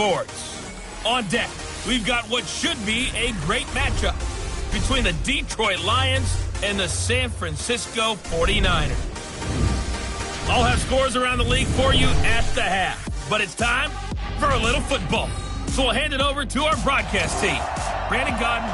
sports. On deck, we've got what should be a great matchup between the Detroit Lions and the San Francisco 49ers. I'll have scores around the league for you at the half, but it's time for a little football. So we'll hand it over to our broadcast team. Brandon Godden.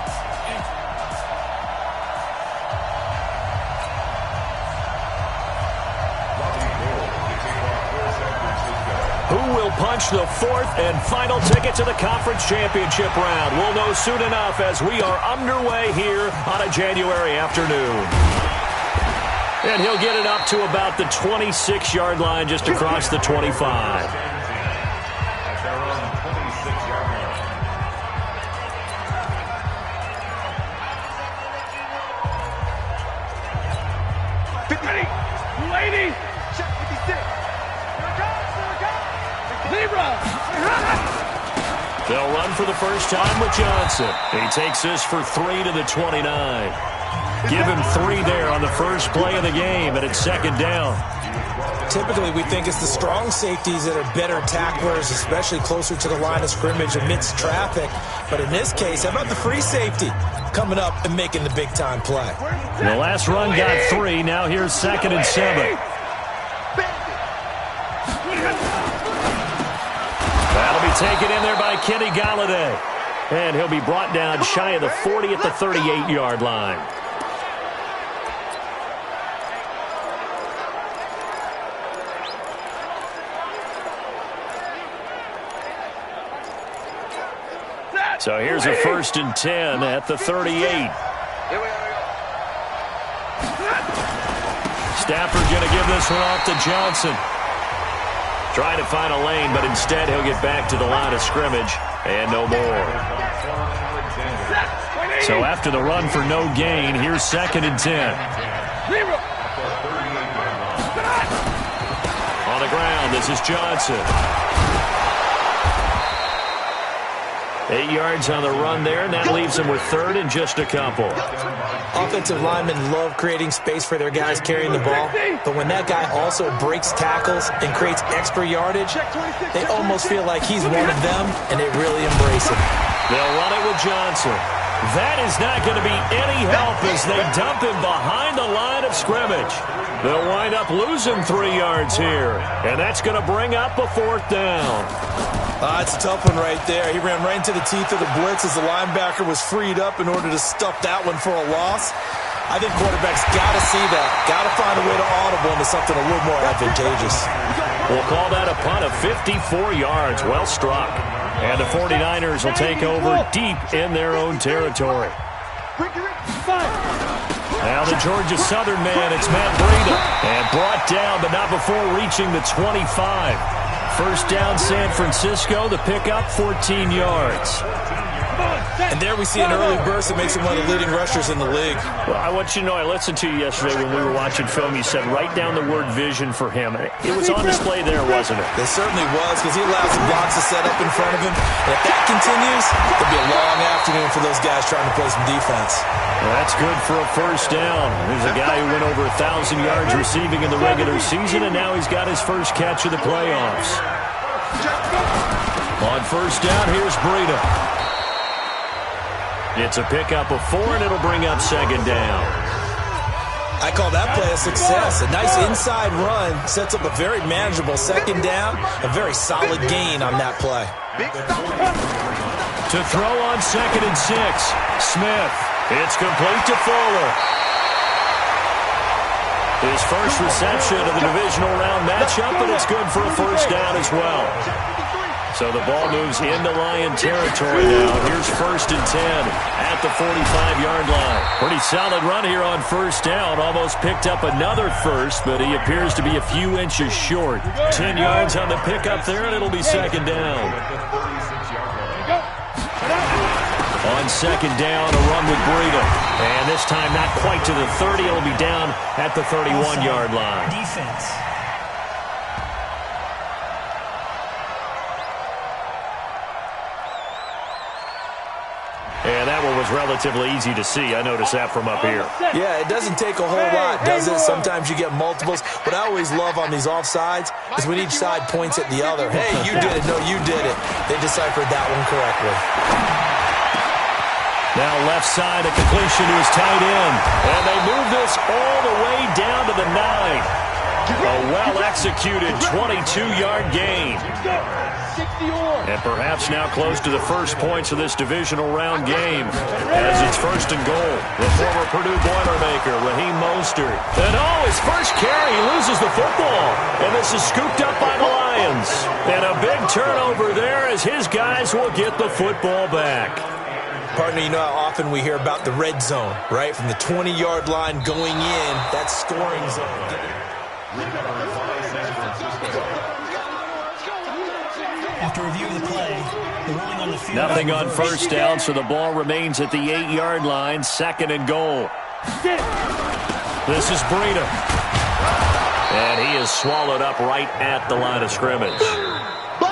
Who will punch the fourth and final ticket to the conference championship round? We'll know soon enough as we are underway here on a January afternoon. And he'll get it up to about the 26-yard line just across the 25. They'll run for the first time with Johnson. He takes this for 3 to the 29. Give him 3 there on the first play of the game, and it's second down. Typically, we think it's the strong safeties that are better tacklers, especially closer to the line of scrimmage amidst traffic. But in this case, how about the free safety coming up and making the big-time play? The last run got 3. Now here's 2nd and 7. That'll be taken in there by Kenny Galladay. And he'll be brought down shy of the 40 at the 38-yard line. So here's a 1st and 10 at the 38. Stafford going to give this one off to Johnson. Trying to find a lane, but instead he'll get back to the line of scrimmage and no more. So after the run for no gain, here's 2nd and 10. On the ground, this is Johnson. 8 yards on the run there, and that leaves them with 3rd and just a couple. Offensive linemen love creating space for their guys carrying the ball, but when that guy also breaks tackles and creates extra yardage, they almost feel like he's one of them, and they really embrace him. They'll run it with Johnson. That is not going to be any help as they dump him behind the line of scrimmage. They'll wind up losing 3 yards here, and that's going to bring up a 4th down. It's a tough one right there. He ran right into the teeth of the blitz as the linebacker was freed up in order to stuff that one for a loss. I think quarterbacks got to see that. Got to find a way to audible into something a little more advantageous. We'll call that a punt of 54 yards. Well struck. And the 49ers will take over deep in their own territory. Now the Georgia Southern man, it's Matt Breida. And brought down, but not before reaching the 25. First down, San Francisco. The pickup, 14 yards. And there we see an early burst that makes him one of the leading rushers in the league. Well, I want you to know, I listened to you yesterday when we were watching film. You said write down the word vision for him. It was on display there, wasn't it? It certainly was, because he allows the blocks to set up in front of him. And if that continues, it'll be a long afternoon for those guys trying to play some defense. Well, that's good for a first down. There's a guy who went over 1,000 yards receiving in the regular season, and now he's got his first catch of the playoffs. On first down, here's Breida. It's a pickup of 4, and it'll bring up 2nd down. I call that play a success. A nice inside run sets up a very manageable 2nd down. A very solid gain on that play. To throw on 2nd and 6, Smith. It's complete to Fuller. His first reception of the divisional round matchup, and it's good for a first down as well. So the ball moves into Lion territory now. Here's 1st and 10 at the 45-yard line. Pretty solid run here on first down. Almost picked up another first, but he appears to be a few inches short. 10 yards on the pickup there, and it'll be 2nd down. On 2nd down, a run with Breida. And this time not quite to the 30. It'll be down at the 31-yard line. Defense. And that will was relatively easy to see. I noticed that from up here. Yeah, it doesn't take a whole lot, does it? Sometimes you get multiples. What I always love on these offsides is when each side points at the other. Hey, you did it. No, you did it. They deciphered that one correctly. Now left side, a completion to his tight end. And they move this all the way down to the 9. A well-executed 22-yard gain. And perhaps now close to the first points of this divisional round game as it's first and goal. The former Purdue Boilermaker, Raheem Mostert. And his first carry, he loses the football. And this is scooped up by the Lions. And a big turnover there as his guys will get the football back. Partner, you know how often we hear about the red zone, right? From the 20-yard line going in, that scoring zone. After review of the play, the ruling on the field. Nothing on first down, so the ball remains at the 8-yard line, second and goal. This is Breida. And he is swallowed up right at the line of scrimmage.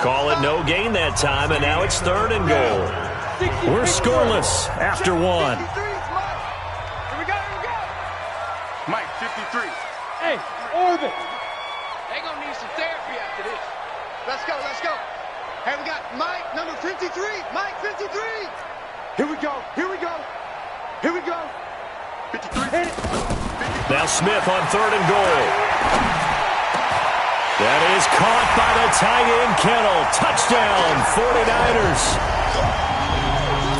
Call it no gain that time, and now it's third and goal. We're scoreless after one. Here we go. Mike, 53. Hey, Orbit. They're going to need some therapy after this. Let's go. Hey, we got Mike, number 53. Mike, 53. Here we go. 53. Hit it. Now Smith on third and goal. That is caught by the tight end, Kittle. Touchdown, 49ers.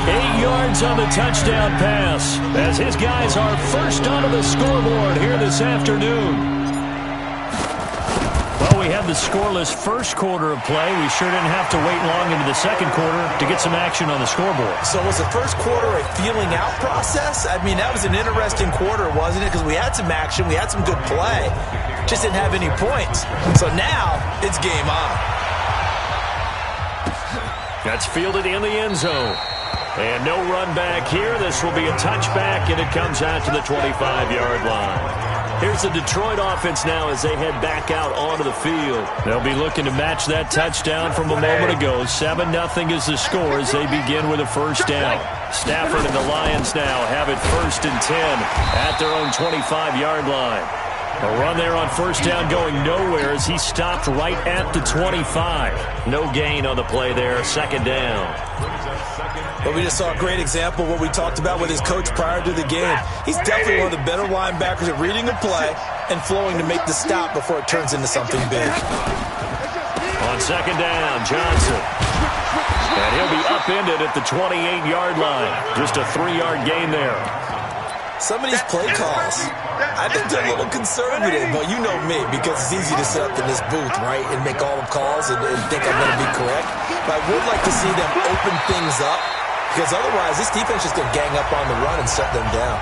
8 yards on the touchdown pass as his guys are first onto the scoreboard here this afternoon. Well, we had the scoreless first quarter of play. We sure didn't have to wait long into the second quarter to get some action on the scoreboard. So was the first quarter a feeling out process? I mean, that was an interesting quarter, wasn't it? Because we had some action, we had some good play. Just didn't have any points. So now it's game on. That's fielded in the end zone. And no run back here. This will be a touchback, and it comes out to the 25-yard line. Here's the Detroit offense now as they head back out onto the field. They'll be looking to match that touchdown from a moment ago. 7-0 is the score as they begin with a first down. Stafford and the Lions now have it first and 10 at their own 25-yard line. A run there on first down going nowhere as he stopped right at the 25. No gain on the play there, second down. But we just saw a great example of what we talked about with his coach prior to the game. He's definitely one of the better linebackers at reading a play and flowing to make the stop before it turns into something big. On second down, Johnson. And he'll be upended at the 28-yard line. Just a 3-yard gain there. Some of these play calls, I think they're a little conservative, but you know me, because it's easy to sit up in this booth, right, and make all the calls and think I'm going to be correct. But I would like to see them open things up, because otherwise this defense is going to gang up on the run and shut them down.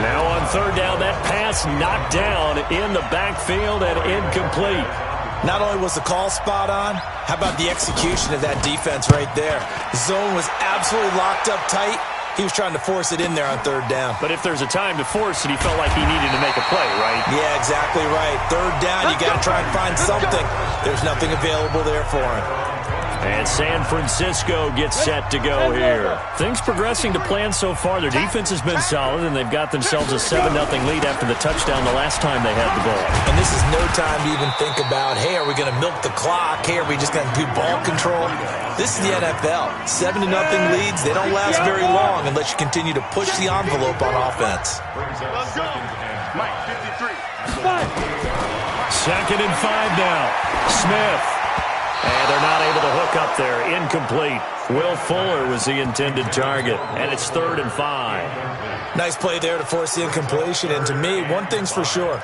Now on third down, that pass knocked down in the backfield and incomplete. Not only was the call spot on, how about the execution of that defense right there? The zone was absolutely locked up tight. He was trying to force it in there on third down. But if there's a time to force it, he felt like he needed to make a play, right? Yeah, exactly right. Third down, you got to try and find something. There's nothing available there for him. And San Francisco gets set to go here. Things progressing to plan so far. Their defense has been solid, and they've got themselves a 7-0 lead after the touchdown the last time they had the ball. And this is no time to even think about, hey, are we going to milk the clock? Hey, are we just going to do ball control? This is the NFL. 7-0 leads, they don't last very long unless you continue to push the envelope on offense. Mike, 53. Second and 5 now. Smith. And they're not able to hook up there. Incomplete. Will Fuller was the intended target. And it's 3rd and 5. Nice play there to force the incompletion. And to me, one thing's for sure.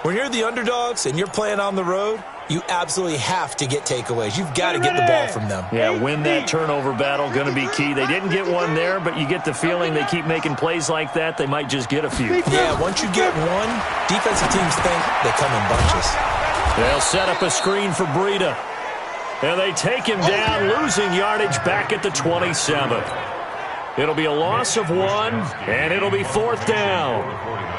When you're the underdogs and you're playing on the road, you absolutely have to get takeaways. You've got to get the ball from them. Yeah, win that turnover battle, going to be key. They didn't get one there, but you get the feeling they keep making plays like that, they might just get a few. Yeah, once you get one, defensive teams think they come in bunches. They'll set up a screen for Breida. And they take him down, losing yardage back at the 27. It'll be a loss of 1, and it'll be 4th down.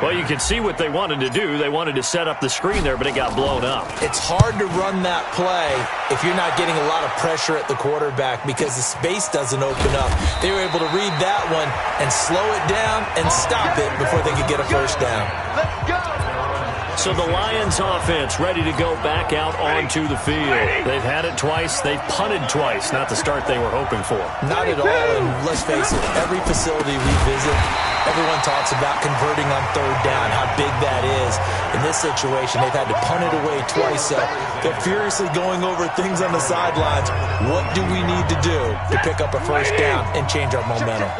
Well, you can see what they wanted to do. They wanted to set up the screen there, but it got blown up. It's hard to run that play if you're not getting a lot of pressure at the quarterback because the space doesn't open up. They were able to read that one and slow it down and stop it before they could get a first down. Let's go. So the Lions offense ready to go back out onto the field. They've had it twice. They've punted twice. Not the start they were hoping for. Not at all, and let's face it, every facility we visit, everyone talks about converting on 3rd down, how big that is. In this situation, they've had to punt it away twice, so they're furiously going over things on the sidelines. What do we need to do to pick up a first down and change our momentum?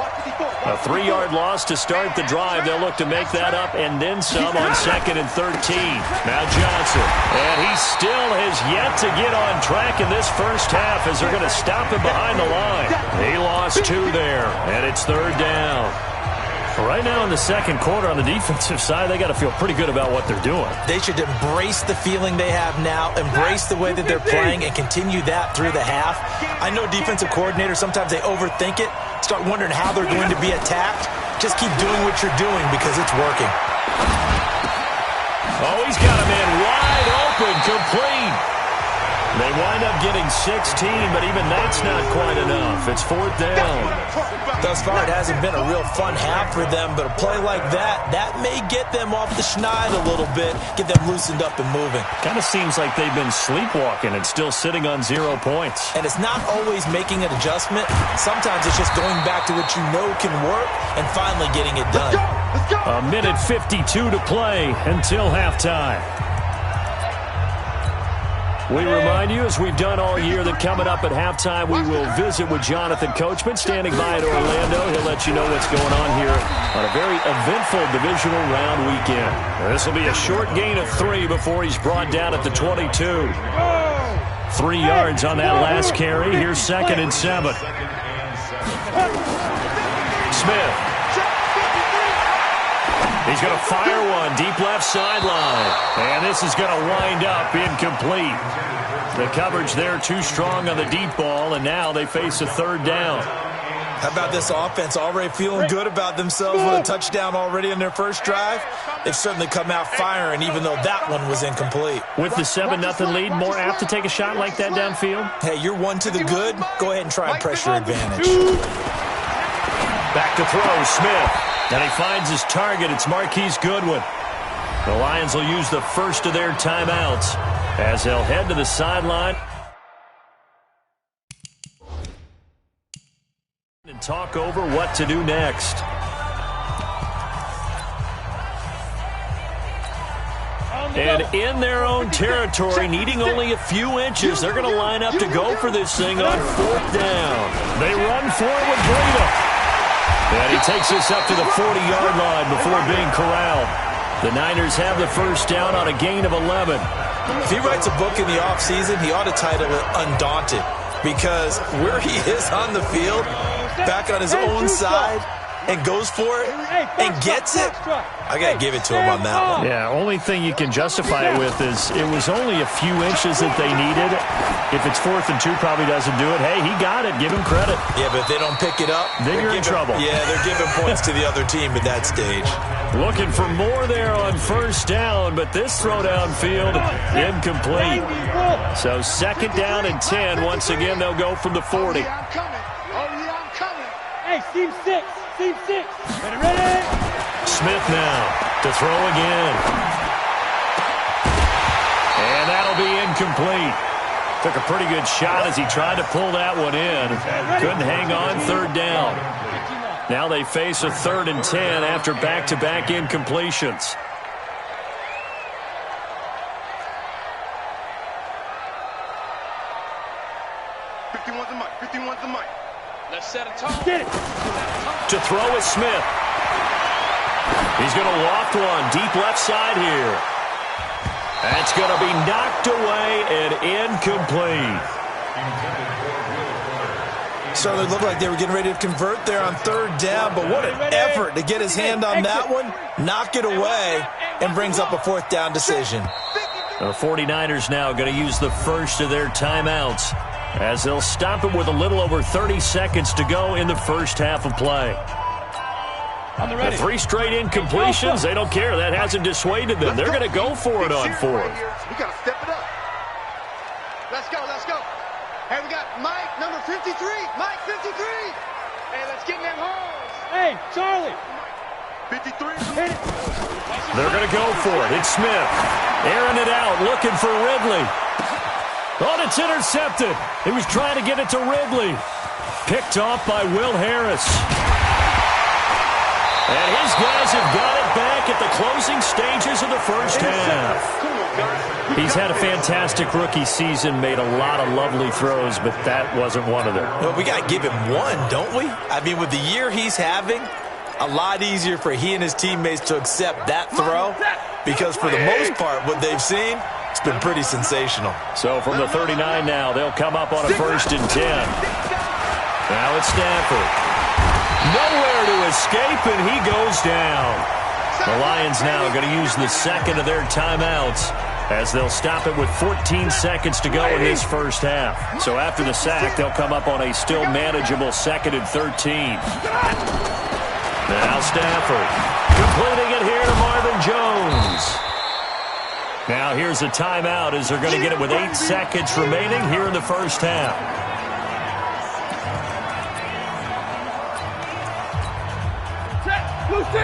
A 3-yard loss to start the drive. They'll look to make that up and then some on 2nd and 13. Now Johnson. And he still has yet to get on track in this first half as they're going to stop him behind the line. He lost 2 there, and it's 3rd down. Right now in the second quarter on the defensive side, they got to feel pretty good about what they're doing. They should embrace the feeling they have now, embrace the way that they're playing, and continue that through the half. I know defensive coordinators, sometimes they overthink it, start wondering how they're going to be attacked. Just keep doing what you're doing because it's working. Oh, he's got him in wide open, complete. They wind up getting 16, but even that's not quite enough. It's 4th down. Thus far, it hasn't been a real fun half for them, but a play like that may get them off the schneid a little bit, get them loosened up and moving. Kind of seems like they've been sleepwalking and still sitting on 0 points. And it's not always making an adjustment. Sometimes it's just going back to what you know can work and finally getting it done. Let's go. A minute 52 to play until halftime. We remind you, as we've done all year, that coming up at halftime, we will visit with Jonathan Coachman, standing by in Orlando. He'll let you know what's going on here on a very eventful divisional round weekend. This will be a short gain of 3 before he's brought down at the 22. 3 yards on that last carry. Here's 2nd and 7. Smith. He's going to fire one deep left sideline. And this is going to wind up incomplete. The coverage there too strong on the deep ball, and now they face a 3rd down. How about this offense already feeling good about themselves with a touchdown already in their first drive? They've certainly come out firing, even though that one was incomplete. With the 7-0 lead, more apt to take a shot like that downfield? Hey, you're 1 to the good. Go ahead and try and press your advantage. Back to throw, Smith. And he finds his target. It's Marquise Goodwin. The Lions will use the first of their timeouts as they'll head to the sideline and talk over what to do next. And in their own territory, needing only a few inches, they're going to line up to go for this thing on 4th down. They run for it with Breida. And he takes this up to the 40-yard line before being corralled. The Niners have the first down on a gain of 11. If he writes a book in the offseason, he ought to title it Undaunted, because where he is on the field, back on his own side, and goes for it and gets it, I got to give it to him on that one. Yeah, only thing you can justify it with is it was only a few inches that they needed. If it's 4th and 2, probably doesn't do it. Hey, he got it. Give him credit. Yeah, but if they don't pick it up, then you're in trouble. Yeah, they're giving points to the other team at that stage. Looking for more there on first down, but this throw downfield incomplete. So 2nd down and 10. Once again, they'll go from the 40. I'm coming. Oh, yeah, I'm coming. Hey, Team 6. Team 6. Ready? Smith now to throw again. And that'll be incomplete. Took a pretty good shot as he tried to pull that one in. Couldn't hang on, 3rd down. Now they face a 3rd and 10 after back-to-back incompletions. Let's set a tone. Get it. To throw is Smith. He's going to loft one deep left side here. That's going to be knocked away and incomplete. Certainly looked like they were getting ready to convert there on 3rd down, but what an effort to get his hand on that one, knock it away, and brings up a 4th down decision. The 49ers now going to use the first of their timeouts as they'll stop him with a little over 30 seconds to go in the first half of play. The 3 straight incompletions, they don't care. That hasn't dissuaded them. They're going to go for it on 4th. We got to step it up. Let's go, let's go. Hey, we got Mike, number 53. Mike, 53. Hey, let's get in them holes. Hey, Charlie. 53. Hit it. They're going to go for it. It's Smith. Airing it out, looking for Ridley. Oh, it's intercepted. He was trying to get it to Ridley. Picked off by Will Harris. And his guys have got it back at the closing stages of the first half. He's had a fantastic rookie season, made a lot of lovely throws, but that wasn't one of them. Well, we got to give him one, don't we? I mean, with the year he's having, a lot easier for he and his teammates to accept that throw, because for the most part, what they've seen, it's been pretty sensational. So from the 39 now, they'll come up on a 1st and 10. Now it's Stafford. Nowhere to escape, and he goes down. The Lions now are going to use the second of their timeouts as they'll stop it with 14 seconds to go in this first half. So after the sack, they'll come up on a still manageable 2nd and 13. Now Stafford completing it here to Marvin Jones. Now here's a timeout as they're going to get it with 8 seconds remaining here in the first half. Blue 60.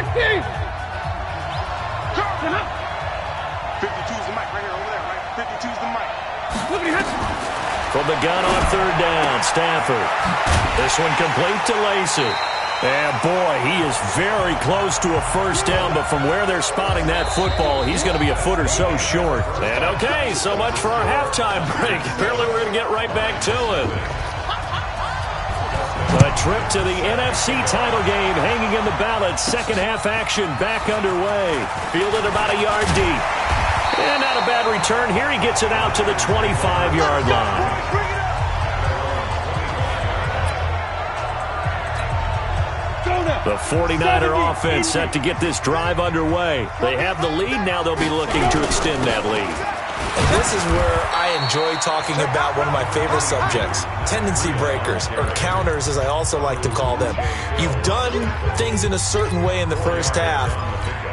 52's the mic right here, over there, right? 52's the mic. From the gun on 3rd down, Stafford. This one complete to Lacey. And boy, he is very close to a first down, but from where they're spotting that football, he's going to be a foot or so short. And okay, so much for our halftime break. Apparently we're going to get right back to it. A trip to the NFC title game hanging in the balance. Second half action back underway. Fielded about a yard deep. And not a bad return here. He gets it out to the 25-yard line. The 49er offense set to get this drive underway. They have the lead. Now they'll be looking to extend that lead. And this is where I enjoy talking about one of my favorite subjects, tendency breakers, or counters as I also like to call them. You've done things in a certain way in the first half,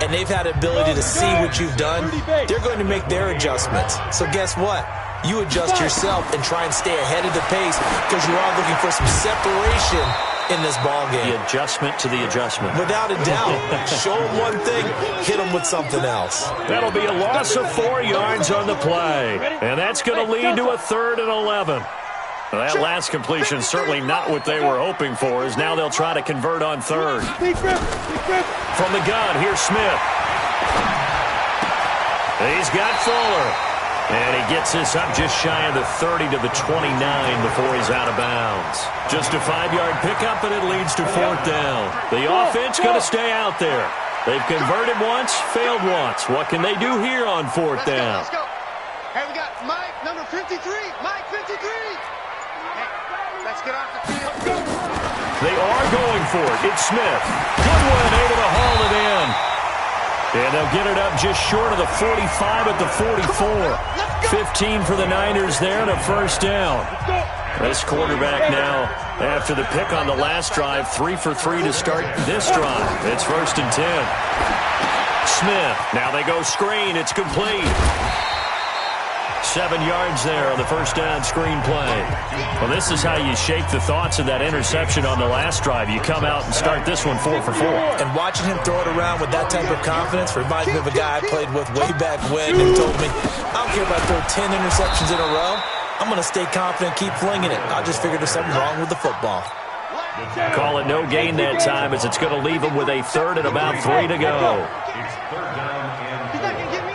and they've had the ability to see what you've done. They're going to make their adjustments. So guess what? You adjust yourself and try and stay ahead of the pace because you are looking for some separation in this ball game. The adjustment to the adjustment. Without a doubt. Show them one thing, hit them with something else. That'll be a loss of 4 yards on the play. And that's going to lead to a 3rd and 11. Well, that last completion certainly not what they were hoping for, as now they'll try to convert on 3rd. From the gun, here's Smith. He's got Fuller. And he gets this up just shy of the 30 to the 29 before he's out of bounds. Just a 5-yard pickup, and it leads to 4th down. The offense going to stay out there. They've converted once, failed once. What can they do here on 4th down? Let's go. Hey, we got Mike, number 53. Mike, 53. Hey, let's get off the field. They are going for it. It's Smith. Good one, able to haul it in. And they'll get it up just short of the 45 at the 44. 15 for the Niners there and a 1st down. This quarterback now, after the pick on the last drive, 3 for 3 to start this drive. It's 1st and 10. Smith, now they go screen. It's complete. 7 yards there on the 1st down screen play. Well, this is how you shake the thoughts of that interception on the last drive. You come out and start this one 4 for 4. And watching him throw it around with that type of confidence reminds me of a guy I played with way back when and told me, I don't care if I throw 10 interceptions in a row. I'm going to stay confident, keep flinging it. I just figured there's something wrong with the football. Call it no gain that time, as it's going to leave him with a 3rd and about 3 to go. He's not going to get me.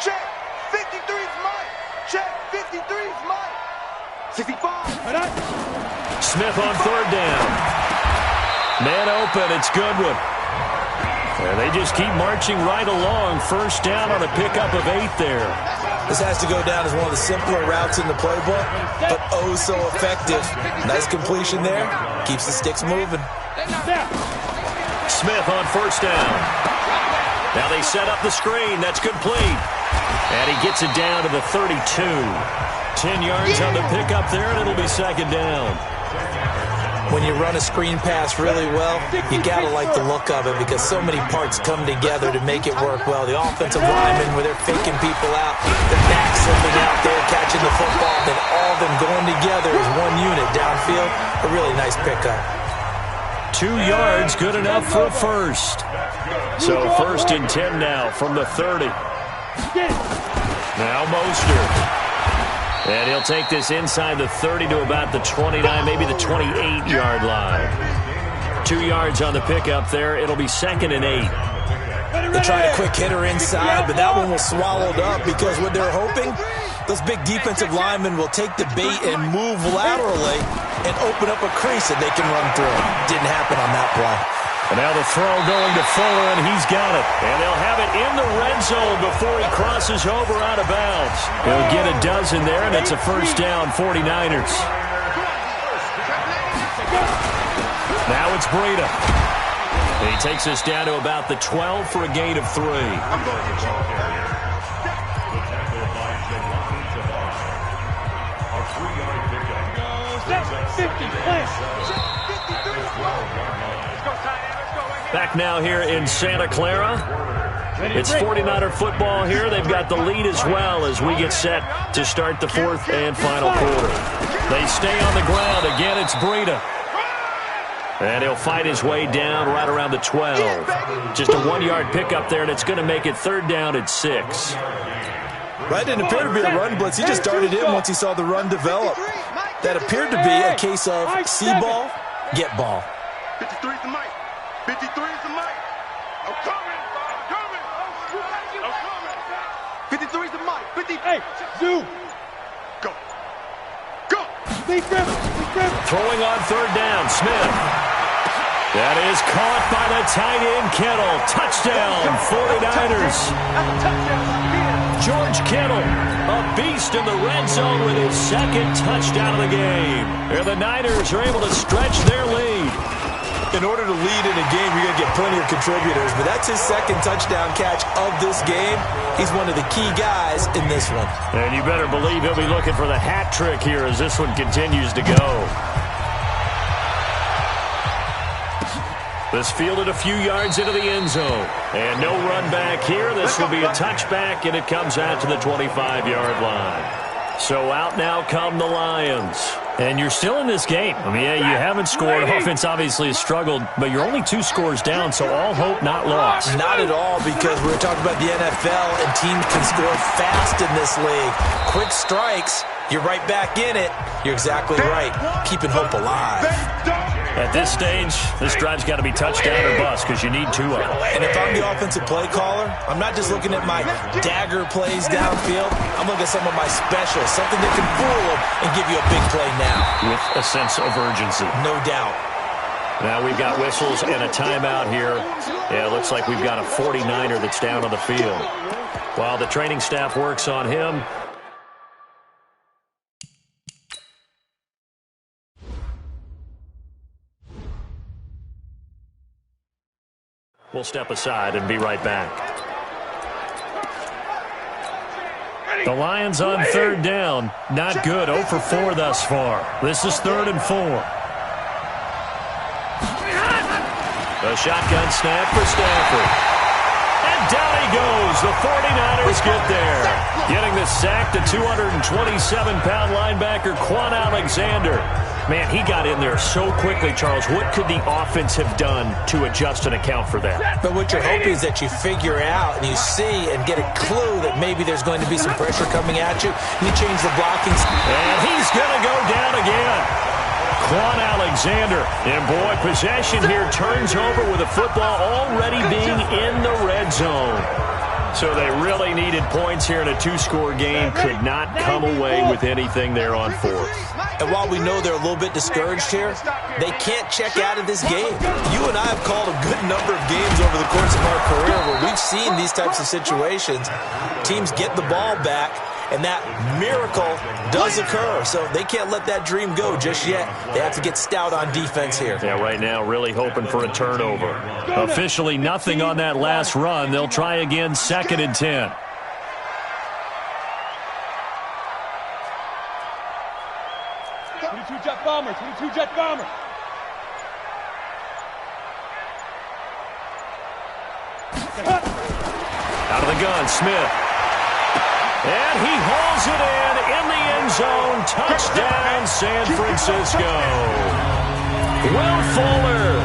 Check. 53's Mike. Check. 53's Mike. 65. Smith on 3rd down. Man open. It's Goodwin. And they just keep marching right along. 1st down on a pickup of 8 there. This has to go down as one of the simpler routes in the playbook, but oh so effective. Nice completion there. Keeps the sticks moving. Smith on 1st down. Now they set up the screen. That's complete. And he gets it down to the 32. 10 yards on the pickup there, and it'll be second down. When you run a screen pass really well, you got to like the look of it because so many parts come together to make it work well. The offensive linemen, where they're faking people out, the back slipping out there, catching the football, then all of them going together as one unit downfield. A really nice pickup. 2 yards, good enough for a first. So first and 10 now from the 30. Now Mostert. And he'll take this inside the 30 to about the 29, maybe the 28-yard line. 2 yards on the pickup there. It'll be second and 8. They tried a quick hitter inside, but that one was swallowed up because what they're hoping, those big defensive linemen will take the bait and move laterally and open up a crease that they can run through. Didn't happen on that play. And now the throw going to Fuller, and he's got it. And they'll have it in the red zone before he crosses over out of bounds. He'll get a dozen there, and it's a first down, 49ers. Now it's Breida. He takes us down to about the 12 for a gain of 3. Back now here in Santa Clara. It's 49er football here. They've got the lead as well as we get set to start the fourth and final quarter. They stay on the ground. Again, it's Breida. And he'll fight his way down right around the 12. Just a 1-yard pickup there, and it's going to make it third down at 6. That didn't appear to be a run blitz. He just darted in once he saw the run develop. That appered to be a case of see ball, get ball. 53 is the mic. 53 is the mic. I'm coming. I'm coming. I'm coming. 53 is the mic. 50. Hey, Zoo. Go. Go. Throwing on third down, Smith. That is caught by the tight end, Kittle. Touchdown, 49ers. George Kittle, a beast in the red zone with his second touchdown of the game. And the Niners are able to stretch their lead. In order to lead in a game, you're going to get plenty of contributors, but that's his second touchdown catch of this game. He's one of the key guys in this one. And you better believe he'll be looking for the hat trick here as this one continues to go. This fielded a few yards into the end zone. And no run back here. This will be a touchback, and it comes out to the 25-yard line. So out now come the Lions. And you're still in this game. I mean, yeah, you haven't scored. Offense obviously has struggled, but you're only 2 scores down, so all hope not lost. Not at all, because we're talking about the NFL, and teams can score fast in this league. Quick strikes, you're right back in it. You're exactly right. Keeping hope alive. At this stage, this drive's got to be touchdown or bust because you need 2 of them. And if I'm the offensive play caller, I'm not just looking at my dagger plays downfield. I'm looking at some of my specials, something that can fool them and give you a big play now. With a sense of urgency. No doubt. Now we've got whistles and a timeout here. Yeah, it looks like we've got a 49er that's down on the field. While the training staff works on him, we'll step aside and be right back. The Lions on third down. Not good. 0 for 4 thus far. This is 3rd and 4. A shotgun snap for Stafford. And down he goes. The 49ers get there. Getting the sack, the 227-pound linebacker, Quan Alexander. Man, he got in there so quickly, Charles. What could the offense have done to adjust and account for that? But what you're hoping is that you figure out and you see and get a clue that maybe there's going to be some pressure coming at you. You change the blocking. And he's going to go down again. Quan Alexander. And, boy, possession here turns over with the football already being in the red zone. So they really needed points here in a 2-score game. Could not come away with anything there on 4th. And while we know they're a little bit discouraged here, they can't check out of this game. You and I have called a good number of games over the course of our career where we've seen these types of situations. Teams get the ball back, and that miracle does occur. So they can't let that dream go just yet. They have to get stout on defense here. Yeah, right now really hoping for a turnover. Officially nothing on that last run. They'll try again, 2nd and 10. 22 jet bomber. Out of the gun, Smith. And he hauls it in the end zone. Touchdown, San Francisco. Will Fuller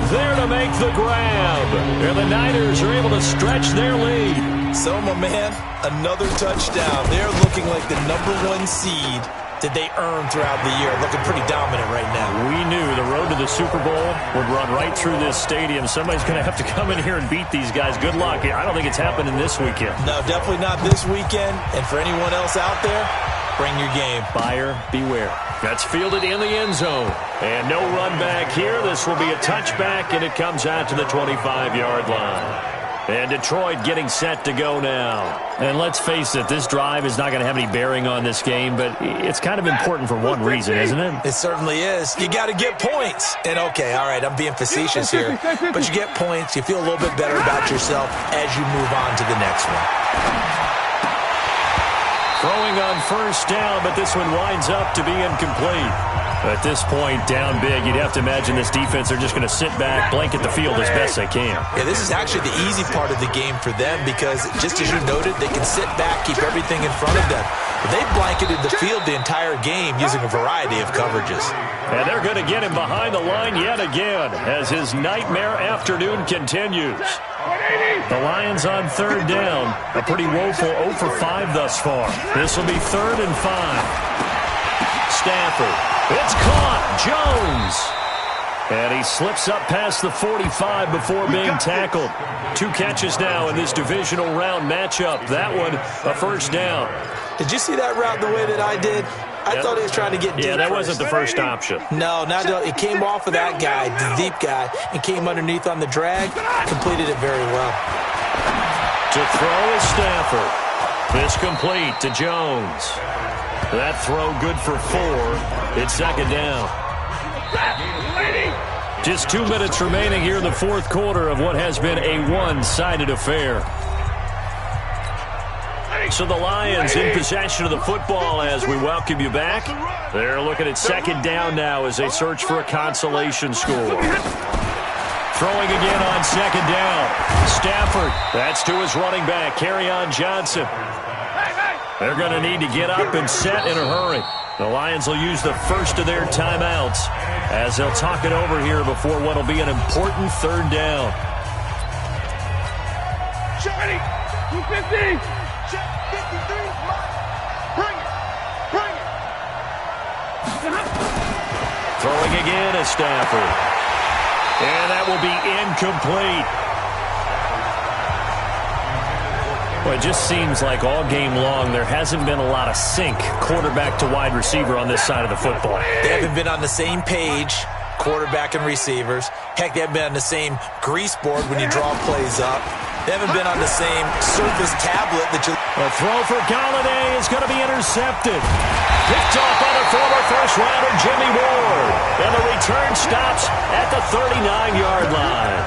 there to make the grab. And the Niners are able to stretch their lead. So, my man, another touchdown. They're looking like the #1 seed that they earned throughout the year. Looking pretty dominant right now. We knew the road to the Super Bowl would run right through this stadium. Somebody's going to have to come in here and beat these guys. Good luck. I don't think it's happening this weekend. No, definitely not this weekend. And for anyone else out there, bring your game. Buyer beware. That's fielded in the end zone. And no run back here. This will be a touchback, and it comes out to the 25-yard line. And Detroit getting set to go now. And let's face it, this drive is not going to have any bearing on this game, but it's kind of important for one reason, isn't it? It certainly is. You got to get points. And, okay, all right, I'm being facetious here. But you get points. You feel a little bit better about yourself as you move on to the next one. Throwing on first down, but this one winds up to be incomplete. At this point, down big, you'd have to imagine this defense are just going to sit back, blanket the field as best they can. Yeah, this is actually the easy part of the game for them because, just as you noted, they can sit back, keep everything in front of them. But they've blanketed the field the entire game using a variety of coverages. And they're going to get him behind the line yet again as his nightmare afternoon continues. The Lions on third down. A pretty woeful 0 for 5 thus far. This will be 3rd and 5. Stafford. It's caught. Jones. And he slips up past the 45 before being tackled. 2 catches now in this divisional round matchup. That one, a first down. Did you see that route the way that I did? I thought he was trying to get deep. Yeah, that wasn't the first option. No, it came off of that guy, the deep guy, and came underneath on the drag. Completed it very well. To throw is Stafford. This complete to Jones. That throw good for 4. It's 2nd down. Just 2 minutes remaining here in the 4th quarter of what has been a one-sided affair. So the Lions in possession of the football as we welcome you back. They're looking at 2nd down now as they search for a consolation score. Throwing again on 2nd down. Stafford, that's to his running back, Kerryon Johnson. They're going to need to get up and set in a hurry. The Lions will use the first of their timeouts as they'll talk it over here before what will be an important 3rd down. Johnny, 250. Check 53, bring it. Throwing again is Stafford. And that will be incomplete. Well, it just seems like all game long there hasn't been a lot of sync quarterback to wide receiver on this side of the football. They haven't been on the same page, quarterback and receivers. Heck, they haven't been on the same grease board when you draw plays up. They haven't been on the same Surface tablet that you... A throw for Galladay is going to be intercepted. Picked off by the former first-rounder Jimmy Ward. And the return stops at the 39-yard line.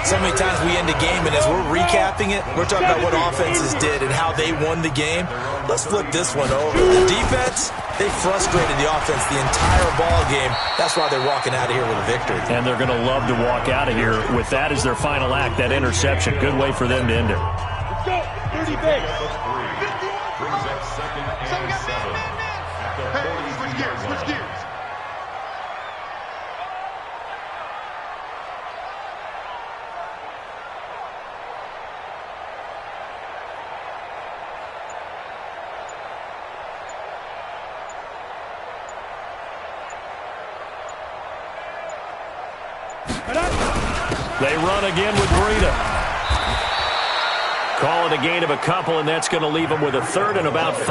So many times we end a game, and as we're recapping it, we're talking about what offenses did and how they won the game. Let's flip this one over. The defense, they frustrated the offense the entire ball game. That's why they're walking out of here with a victory. And they're going to love to walk out of here with that as their final act, that interception. Good way for them to end it. Let's go. 30 base. So we got man. Hey, switch gears. They run again with Breida. Call it a gain of a couple, and that's going to leave them with a 3rd and about 5.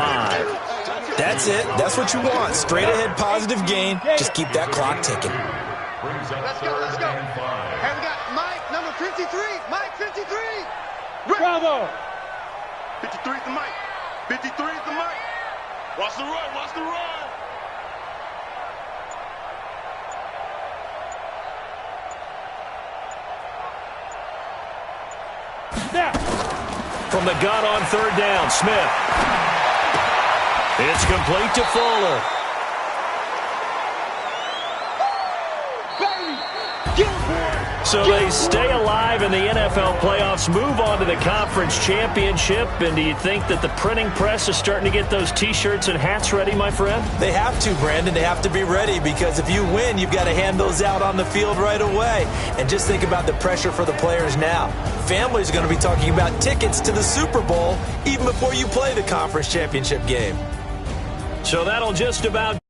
That's it. That's what you want. Straight ahead positive gain. Just keep that clock ticking. Let's go. And we got Mike, number 53. Mike, 53. Bravo. 53 is the mic. 53 is the mic. Watch the run. Now. From the gun on 3rd down, Smith. It's complete to Fuller. So they stay alive in the NFL playoffs, move on to the conference championship, and do you think that the printing press is starting to get those T-shirts and hats ready, my friend? They have to, Brandon. They have to be ready because if you win, you've got to hand those out on the field right away. And just think about the pressure for the players now. Families are going to be talking about tickets to the Super Bowl even before you play the conference championship game. So that'll just about